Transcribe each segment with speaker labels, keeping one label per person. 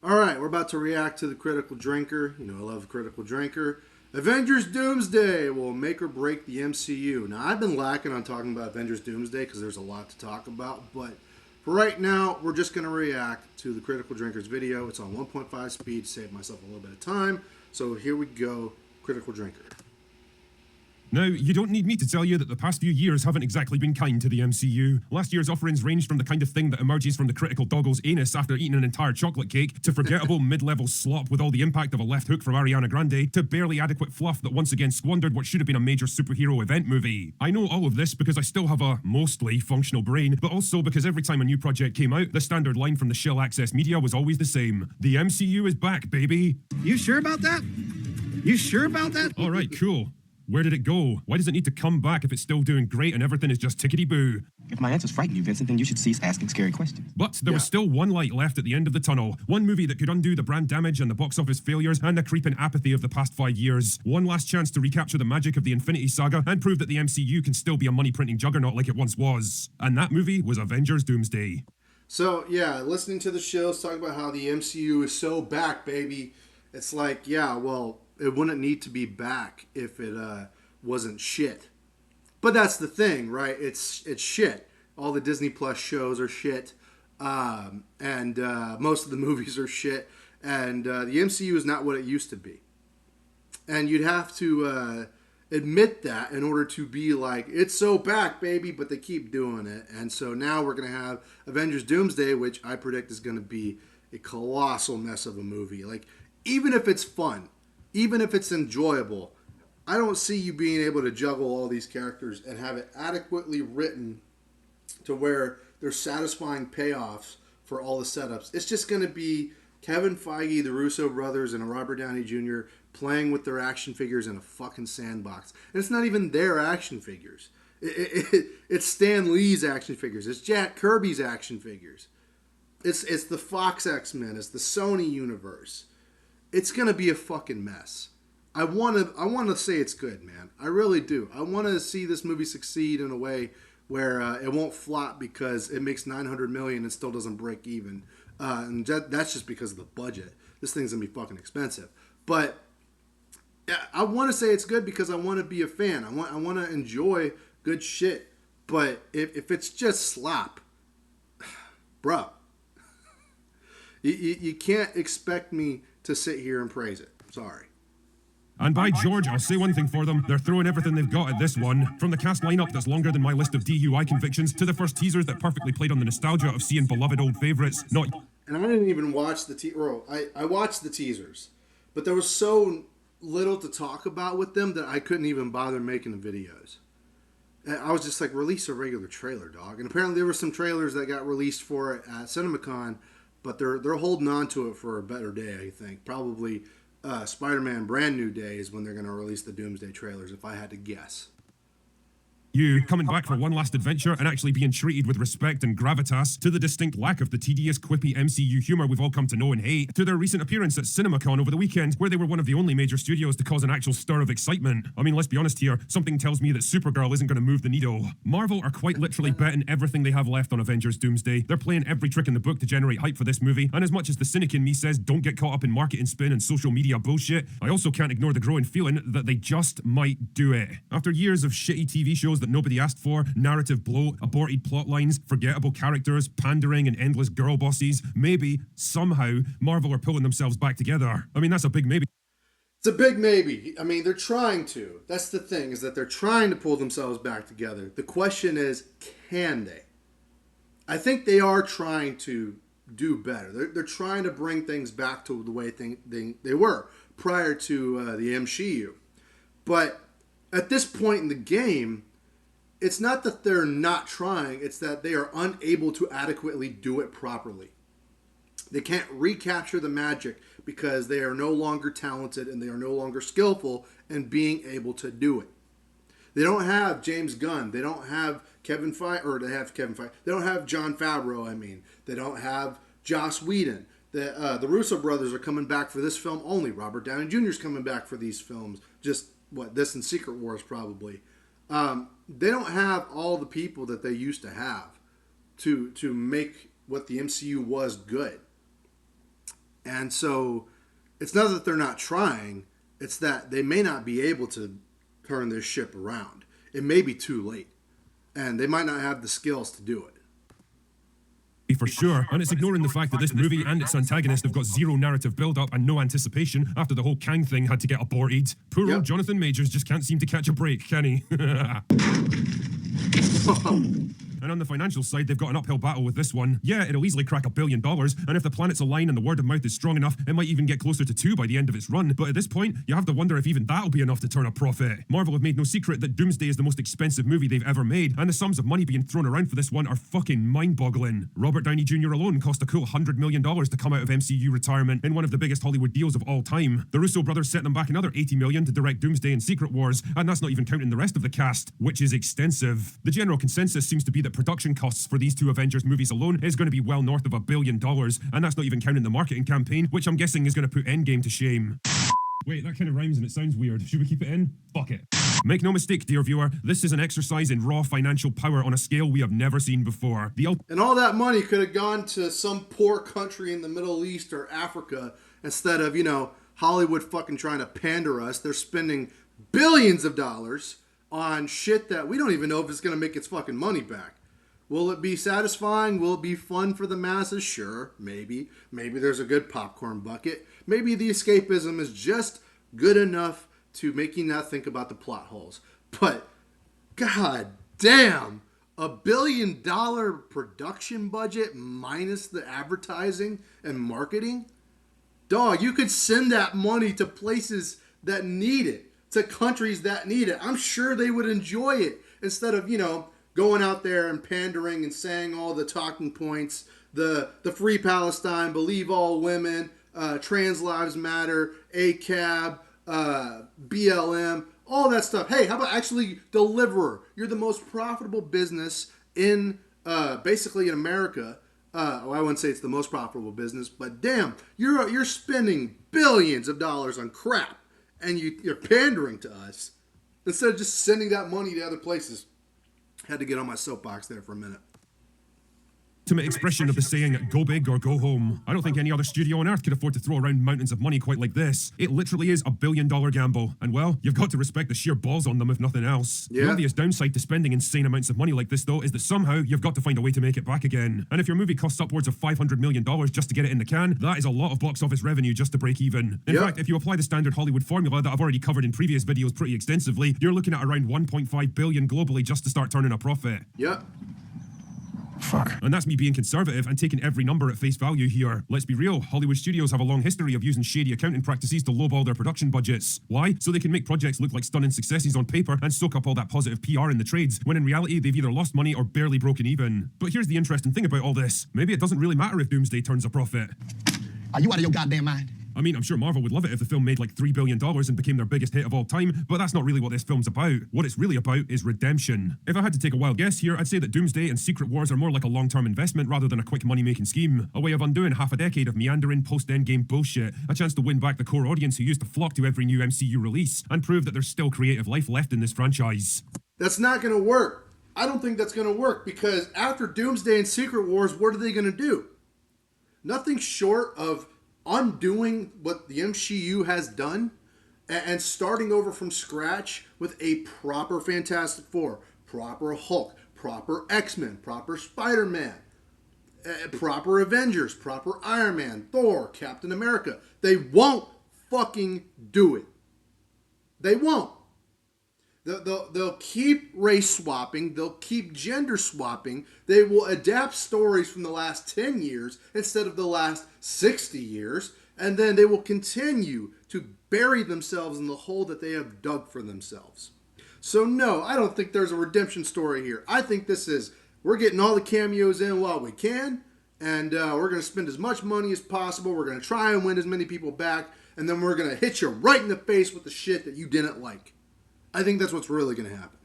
Speaker 1: All right, we're about to react to the Critical Drinker. You know, I love the Critical Drinker. Avengers Doomsday will make or break the MCU. Now, I've been lacking on talking about Avengers Doomsday because there's a lot to talk about, but for right now, we're just going to react to the Critical Drinker's video. It's on 1.5 speed to save myself a little bit of time. So here we go, Critical Drinker.
Speaker 2: Now, you don't need me to tell you that the past few years haven't exactly been kind to the MCU. Last year's offerings ranged from the kind of thing that emerges from the critical doggle's anus after eating an entire chocolate cake, to forgettable mid-level slop with all the impact of a left hook from Ariana Grande, to barely adequate fluff that once again squandered what should have been a major superhero event movie. I know all of this because I still have a mostly functional brain, but also because every time a new project came out, the standard line from the shill access media was always the same. The MCU is back, baby.
Speaker 3: You sure about that? You sure about that?
Speaker 2: All right, cool. Where did it go? Why does it need to come back if it's still doing great and everything is just tickety-boo?
Speaker 4: If my answers frighten you, Vincent, then you should cease asking scary questions.
Speaker 2: But there was still one light left at the end of the tunnel. One movie that could undo the brand damage and the box office failures and the creeping apathy of the past 5 years. One last chance to recapture the magic of the Infinity Saga and prove that the MCU can still be a money-printing juggernaut like it once was. And that movie was Avengers Doomsday.
Speaker 1: So, yeah, listening to the shows talk about how the MCU is so back, baby. It's like, yeah, well, it wouldn't need to be back if it wasn't shit. But that's the thing, right? It's shit. All the Disney Plus shows are shit, and most of the movies are shit, and the MCU is not what it used to be. And you'd have to admit that in order to be like, it's so back, baby, but they keep doing it. And so now we're going to have Avengers Doomsday, which I predict is going to be a colossal mess of a movie. Like, even if it's fun, even if it's enjoyable, I don't see you being able to juggle all these characters and have it adequately written to where there's satisfying payoffs for all the setups. It's just going to be Kevin Feige, the Russo brothers, and Robert Downey Jr. playing with their action figures in a fucking sandbox. And it's not even their action figures. It's Stan Lee's action figures. It's Jack Kirby's action figures. It's the Fox X-Men. It's the Sony universe. It's going to be a fucking mess. I want to say it's good, man. I really do. I want to see this movie succeed in a way where it won't flop because it makes $900 million and still doesn't break even. And that's just because of the budget. This thing's going to be fucking expensive. But I want to say it's good because I want to be a fan. I want to enjoy good shit. But if it's just slop, bro, you can't expect me to sit here and praise it. Sorry.
Speaker 2: And by George, I'll say one thing for them. They're throwing everything they've got at this one. From the cast lineup that's longer than my list of DUI convictions, to the first teasers that perfectly played on the nostalgia of seeing beloved old favorites. And
Speaker 1: I didn't even watch the I watched the teasers, but there was so little to talk about with them that I couldn't even bother making the videos. And I was just like, release a regular trailer, dog. And apparently there were some trailers that got released for it at CinemaCon, but they're holding on to it for a better day, I think. Probably Spider-Man Brand New Day is when they're going to release the Doomsday trailers, if I had to guess.
Speaker 2: You coming back for one last adventure and actually being treated with respect and gravitas, to the distinct lack of the tedious, quippy MCU humor we've all come to know and hate, to their recent appearance at CinemaCon over the weekend, where they were one of the only major studios to cause an actual stir of excitement. I mean, let's be honest here, something tells me that Supergirl isn't going to move the needle. Marvel are quite literally betting everything they have left on Avengers Doomsday. They're playing every trick in the book to generate hype for this movie, and as much as the cynic in me says don't get caught up in marketing spin and social media bullshit, I also can't ignore the growing feeling that they just might do it. After years of shitty TV shows that nobody asked for, narrative bloat, aborted plot lines, forgettable characters, pandering, and endless girl bosses, maybe, somehow, Marvel are pulling themselves back together. I mean, that's a big maybe.
Speaker 1: It's a big maybe. I mean, they're trying to. That's the thing, is that they're trying to pull themselves back together. The question is, can they? I think they are trying to do better. They're trying to bring things back to the way they were prior to the MCU. But at this point in the game, it's not that they're not trying, it's that they are unable to adequately do it properly. They can't recapture the magic because they are no longer talented and they are no longer skillful in being able to do it. They don't have James Gunn. They don't have Kevin Feige, or they have Kevin Feige. They don't have Jon Favreau, I mean. They don't have Joss Whedon. The Russo brothers are coming back for this film only. Robert Downey Jr. is coming back for these films. Just, this and Secret Wars probably. They don't have all the people that they used to have to make what the MCU was good. And so it's not that they're not trying, it's that they may not be able to turn this ship around. It may be too late, and they might not have the skills to do it.
Speaker 2: For sure, and it's ignoring the fact that this movie and its antagonist have got zero narrative build-up and no anticipation after the whole Kang thing had to get aborted. Poor old Jonathan Majors just can't seem to catch a break, can he? And on the financial side, they've got an uphill battle with this one. Yeah, it'll easily crack $1 billion, and if the planets align and the word of mouth is strong enough, it might even get closer to 2 by the end of its run. But at this point, you have to wonder if even that'll be enough to turn a profit. Marvel have made no secret that Doomsday is the most expensive movie they've ever made, and the sums of money being thrown around for this one are fucking mind-boggling. Robert Downey Jr. alone cost a cool $100 million to come out of MCU retirement in one of the biggest Hollywood deals of all time. The Russo brothers set them back another $80 million to direct Doomsday and Secret Wars, and that's not even counting the rest of the cast, which is extensive. The general consensus seems to be that production costs for these 2 Avengers movies alone is going to be well north of $1 billion, and that's not even counting the marketing campaign, which I'm guessing is going to put Endgame to shame. Wait, that kind of rhymes and it sounds weird. Should we keep it in? Fuck it. Make no mistake, dear viewer, this is an exercise in raw financial power on a scale we have never seen before.
Speaker 1: And all that money could have gone to some poor country in the Middle East or Africa instead of, Hollywood fucking trying to pander us. They're spending billions of dollars on shit that we don't even know if it's going to make its fucking money back. Will it be satisfying? Will it be fun for the masses? Sure, maybe. Maybe there's a good popcorn bucket. Maybe the escapism is just good enough to make you not think about the plot holes. But, god damn, $1 billion production budget minus the advertising and marketing? Dog, you could send that money to places that need it, to countries that need it. I'm sure they would enjoy it instead of, going out there and pandering and saying all the talking points, the Free Palestine, believe all women, trans lives matter, ACAB, BLM, all that stuff. Hey, how about actually deliver? You're the most profitable business in basically in America. Well, I wouldn't say it's the most profitable business, but damn, you're spending billions of dollars on crap, and you're pandering to us instead of just sending that money to other places. Had to get on my soapbox there for a minute.
Speaker 2: Ultimate expression of the saying, go big or go home. I don't think any other studio on earth could afford to throw around mountains of money quite like this. It literally is $1 billion gamble. And well, you've got to respect the sheer balls on them if nothing else.
Speaker 1: Yeah.
Speaker 2: The obvious downside to spending insane amounts of money like this though is that somehow you've got to find a way to make it back again. And if your movie costs upwards of $500 million just to get it in the can, that is a lot of box office revenue just to break even. In fact, if you apply the standard Hollywood formula that I've already covered in previous videos pretty extensively, you're looking at around 1.5 billion globally just to start turning a profit.
Speaker 1: Yep.
Speaker 4: Fuck.
Speaker 2: And that's me being conservative and taking every number at face value here. Let's be real, Hollywood studios have a long history of using shady accounting practices to lowball their production budgets. Why? So they can make projects look like stunning successes on paper and soak up all that positive PR in the trades, when in reality they've either lost money or barely broken even. But here's the interesting thing about all this. Maybe it doesn't really matter if Doomsday turns a profit.
Speaker 4: Are you out of your goddamn mind?
Speaker 2: I mean, I'm sure Marvel would love it if the film made like $3 billion and became their biggest hit of all time, but that's not really what this film's about. What it's really about is redemption. If I had to take a wild guess here, I'd say that Doomsday and Secret Wars are more like a long-term investment rather than a quick money-making scheme. A way of undoing half a decade of meandering post-Endgame bullshit. A chance to win back the core audience who used to flock to every new MCU release, and prove that there's still creative life left in this franchise.
Speaker 1: That's not going to work. I don't think that's going to work, because after Doomsday and Secret Wars, what are they going to do? Nothing short of undoing what the MCU has done and starting over from scratch with a proper Fantastic Four, proper Hulk, proper X-Men, proper Spider-Man, proper Avengers, proper Iron Man, Thor, Captain America. They won't fucking do it. They won't. They'll keep race swapping. They'll keep gender swapping. They will adapt stories from the last 10 years instead of the last 60 years. And then they will continue to bury themselves in the hole that they have dug for themselves. So no, I don't think there's a redemption story here. I think this is, we're getting all the cameos in while we can. And we're going to spend as much money as possible. We're going to try and win as many people back. And then we're going to hit you right in the face with the shit that you didn't like. I think that's what's really going to happen.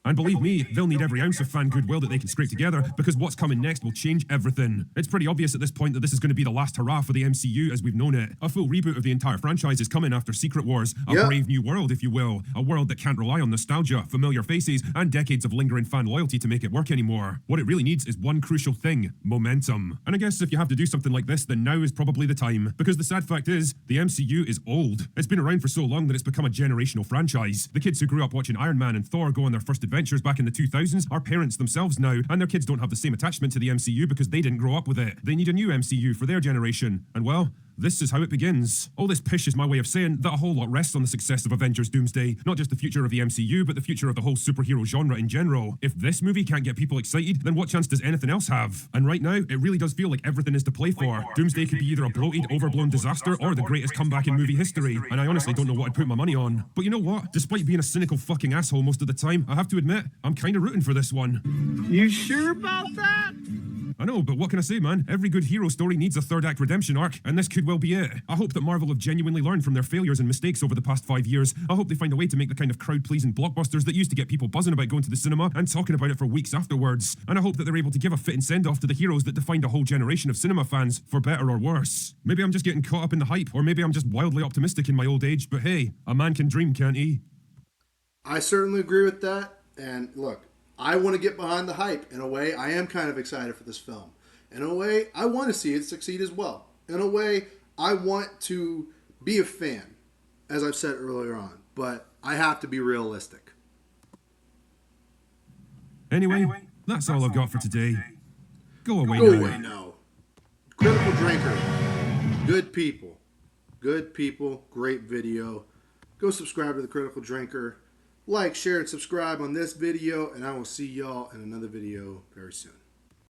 Speaker 2: And believe me, they'll need every ounce of fan goodwill that they can scrape together, because what's coming next will change everything. It's pretty obvious at this point that this is going to be the last hurrah for the MCU as we've known it. A full reboot of the entire franchise is coming after Secret Wars, a brave new world, if you will. A world that can't rely on nostalgia, familiar faces, and decades of lingering fan loyalty to make it work anymore. What it really needs is one crucial thing: momentum. And I guess if you have to do something like this, then now is probably the time. Because the sad fact is, the MCU is old. It's been around for so long that it's become a generational franchise. The kids who grew up watching Iron Man and Thor go on their first adventures back in the 2000s are parents themselves now, and their kids don't have the same attachment to the MCU because they didn't grow up with it. They need a new MCU for their generation. And well, this is how it begins. All this pish is my way of saying that a whole lot rests on the success of Avengers Doomsday. Not just the future of the MCU, but the future of the whole superhero genre in general. If this movie can't get people excited, then what chance does anything else have? And right now, it really does feel like everything is to play for. Doomsday could be either a bloated, overblown disaster or the greatest comeback in movie history. And I honestly don't know what I'd put my money on. But you know what? Despite being a cynical fucking asshole most of the time, I have to admit, I'm kind of rooting for this one.
Speaker 3: You sure about that?
Speaker 2: I know, but what can I say, man? Every good hero story needs a third act redemption arc, and this could well be it. I hope that Marvel have genuinely learned from their failures and mistakes over the past 5 years. I hope they find a way to make the kind of crowd-pleasing blockbusters that used to get people buzzing about going to the cinema and talking about it for weeks afterwards. And I hope that they're able to give a fitting send-off to the heroes that defined a whole generation of cinema fans, for better or worse. Maybe I'm just getting caught up in the hype, or maybe I'm just wildly optimistic in my old age, but hey, a man can dream, can't he?
Speaker 1: I certainly agree with that. And look, I want to get behind the hype. In a way, I am kind of excited for this film. In a way, I want to see it succeed as well. In a way, I want to be a fan, as I've said earlier on. But I have to be realistic.
Speaker 2: Anyway, that's all I've got for today. Go away
Speaker 1: Go
Speaker 2: now.
Speaker 1: away now. Critical Drinker. Good people. Good people. Great video. Go subscribe to the Critical Drinker. Like, share, and subscribe on this video. And I will see y'all in another video very soon.